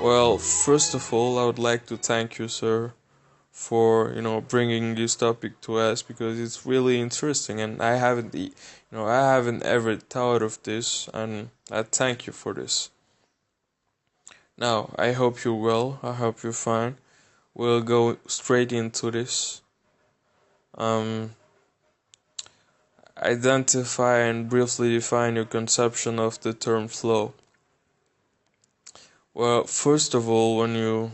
Well, first of all, I would like to thank you, sir, for bringing this topic to us because it's really interesting, and I haven't ever thought of this, and I thank you for this. Now, I hope you're well. I hope you're fine. We'll go straight into this. Um, Identify and briefly define your conception of the term flow. Well, first of all, when you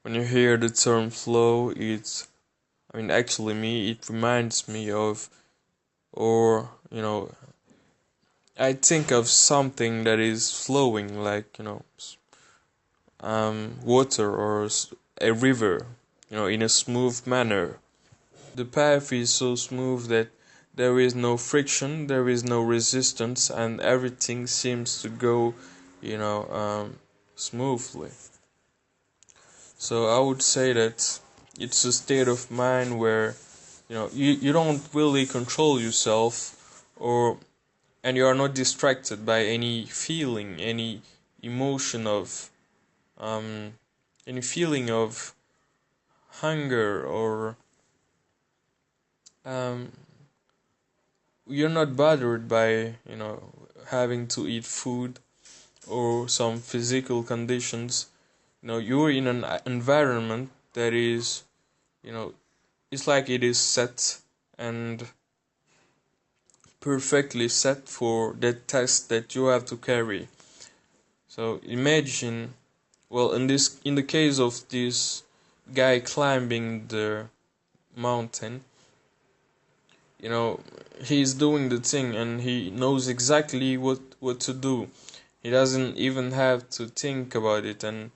hear the term flow, actually it reminds me of, or I think of something that is flowing, like water or a river, in a smooth manner. The path is so smooth that there is no friction, there is no resistance, and everything seems to go, smoothly. So I would say that it's a state of mind where you don't really control yourself, or and you are not distracted by any feeling, any emotion of um any feeling of hunger, or um you're not bothered by having to eat food or some physical conditions. You're in an environment that is, you know it's like it is set and perfectly set for that test that you have to carry. So imagine, well, in the case of this guy climbing the mountain, he's doing the thing and he knows exactly what to do. He doesn't even have to think about it, and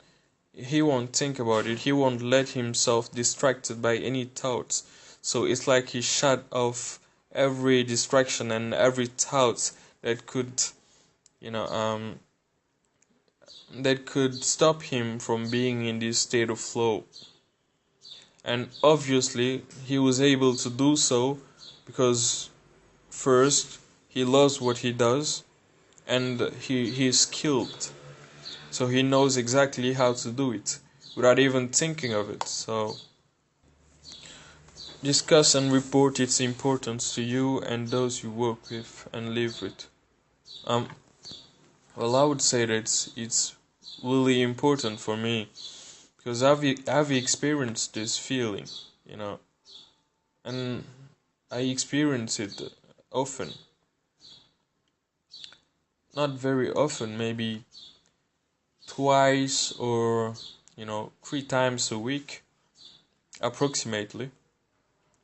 he won't think about it. He won't let himself distracted by any thoughts. So it's like he shut off every distraction and every thought that could, you know, um, that could stop him from being in this state of flow. And obviously, he was able to do so because first he loves what he does, and he's skilled, so he knows exactly how to do it without even thinking of it. So discuss and report its importance to you and those you work with and live with. Um, well, I would say that it's really important for me because I've experienced this feeling, you know, and I experience it often, not very often, maybe twice or 3 times a week, approximately.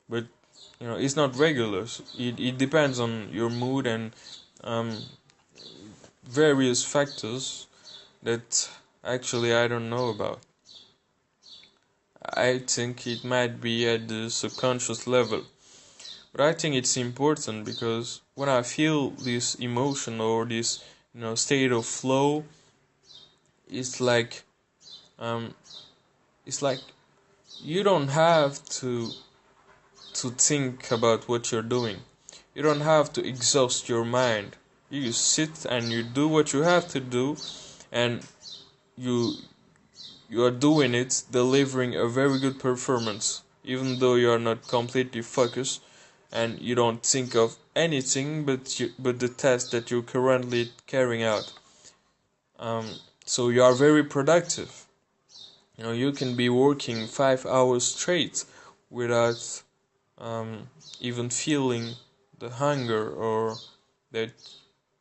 But it's not regular. So it depends on your mood and um, various factors that actually I don't know about. I think it might be at the subconscious level, but I think it's important because when I feel this emotion or this state of flow, it's like um, it's like you don't have to think about what you're doing. You don't have to exhaust your mind. You just sit and you do what you have to do, and you you are doing it, delivering a very good performance, even though you are not completely focused and you don't think of anything but the task that you're currently carrying out. So you are very productive. You can be working 5 hours straight without even feeling the hunger or that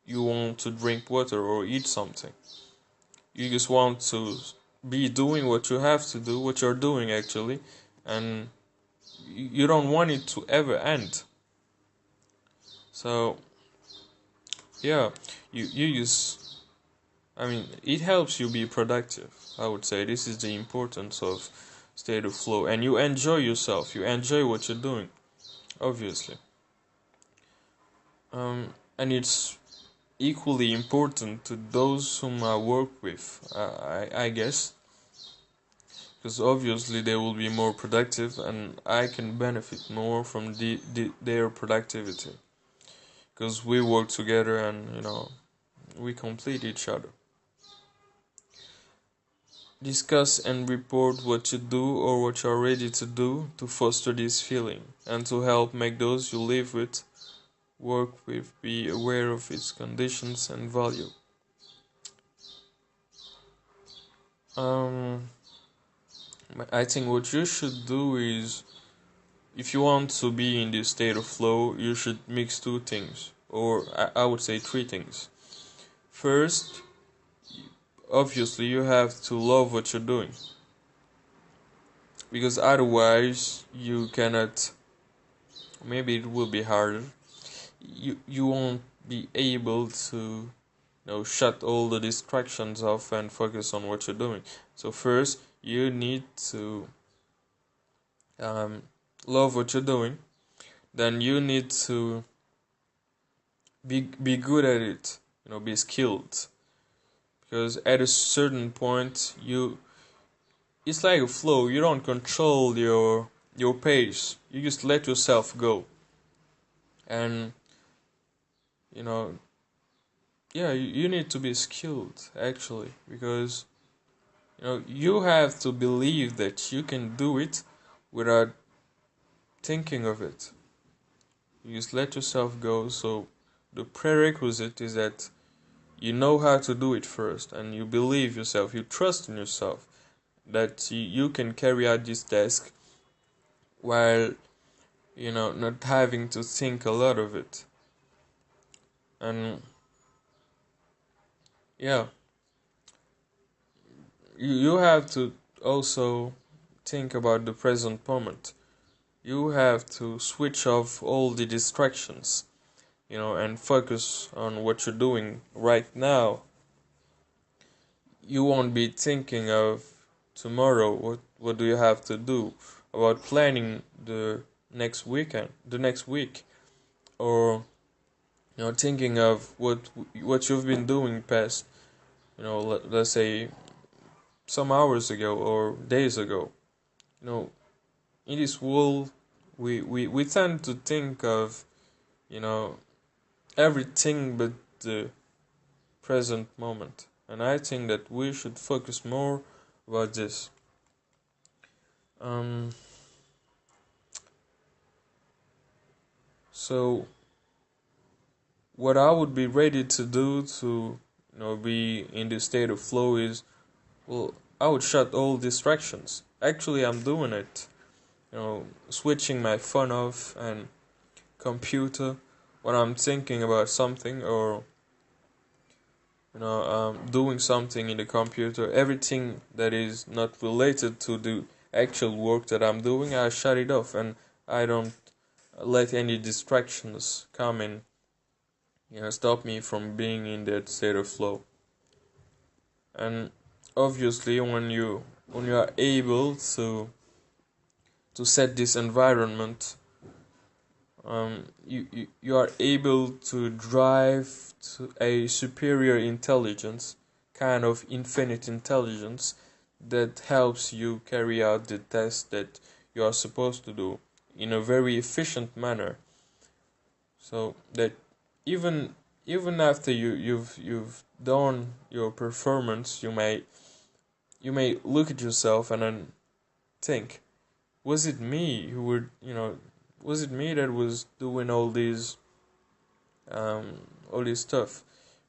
you want to drink water or eat something. You just want to be doing what you have to do, what you're doing actually, and you don't want it to ever end. So yeah, you just, it helps you be productive. I would say this is the importance of state of flow, and you enjoy yourself. You enjoy what you're doing, obviously. And it's equally important to those whom I work with. I guess because obviously they will be more productive, and I can benefit more from their productivity because we work together and we complete each other. discuss and report what you do or what you're ready to do to foster this feeling and to help make those you live with, work with, be aware of its conditions and value. Um, I think what you should do is, if you want to be in this state of flow, you should mix two things, or I would say three things. First, obviously, you have to love what you're doing, because otherwise, you cannot. Maybe it will be harder. You won't be able to shut all the distractions off and focus on what you're doing. So first, you need to love what you're doing. Then you need to be good at it. Be skilled. Because at a certain point, it's like a flow. You don't control your pace. You just let yourself go. And yeah, you need to be skilled actually, because you have to believe that you can do it without thinking of it. You just let yourself go. So the prerequisite is that you know how to do it first, and you believe yourself, you trust in yourself that you can carry out this task while not having to think a lot of it. And yeah, you have to also think about the present moment. You have to switch off all the distractions, and focus on what you're doing right now. You won't be thinking of tomorrow, what do you have to do, about planning the next week, or thinking of what you've been doing past, let's say some hours ago or days ago. In this world, we tend to think of everything but the present moment, and I think that we should focus more about this. So what I would be ready to do to be in this state of flow is, well, I would shut all distractions. Actually, I'm doing it. Switching my phone off and computer when I'm thinking about something, or doing something in the computer. Everything that is not related to the actual work that I'm doing, I shut it off, and I don't let any distractions come in, stop me from being in that state of flow. And obviously, when you are able to set this environment, you are able to drive to a superior intelligence, kind of infinite intelligence, that helps you carry out the task that you are supposed to do in a very efficient manner. So that even after you've done your performance, you may look at yourself and then think, was it me who would was it me that was doing all this stuff?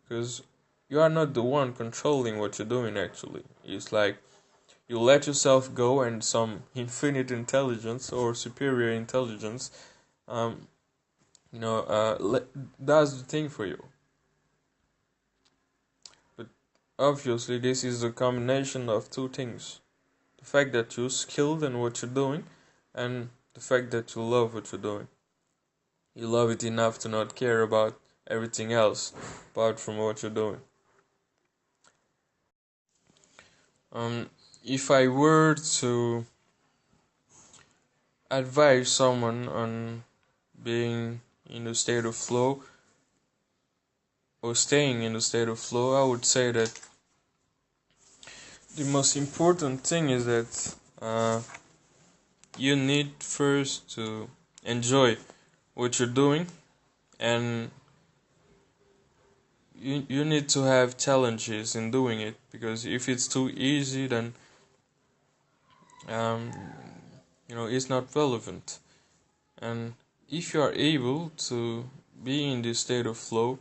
Because you are not the one controlling what you're doing. Actually, it's like you let yourself go, and some infinite intelligence or superior intelligence does the thing for you. But obviously, this is a combination of two things: the fact that you're skilled in what you're doing, and the fact that you love what you're doing. You love it enough to not care about everything else apart from what you're doing. If I were to advise someone on being in a state of flow or staying in a state of flow, I would say that the most important thing is that you need first to enjoy what you're doing, and you need to have challenges in doing it, because if it's too easy, then um, is not relevant. And if you are able to be in this state of flow,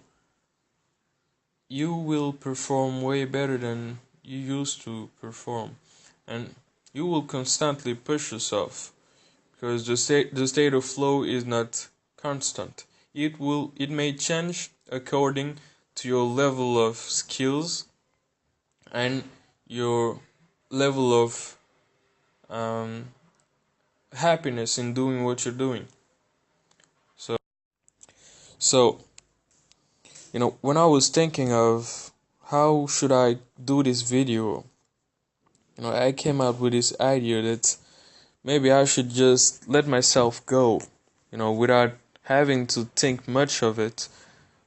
you will perform way better than you used to perform, and you will constantly push yourself, because the state of flow is not constant. It may change according to your level of skills and your level of um, happiness in doing what you're doing. So when I was thinking of how should I do this video, I came up with this idea that maybe I should just let myself go, without having to think much of it,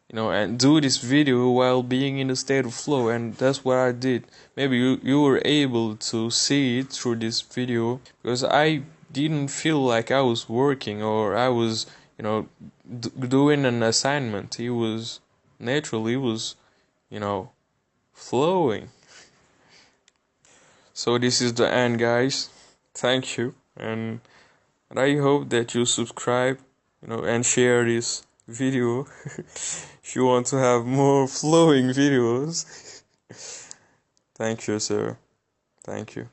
and do this video while being in a state of flow. And that's what I did. Maybe you were able to see it through this video, because I didn't feel like I was working or I was, doing an assignment. It was natural, it was, flowing. So this is the end, guys. Thank you, and I hope that you subscribe, and share this video if you want to have more flowing videos. Thank you, sir. Thank you.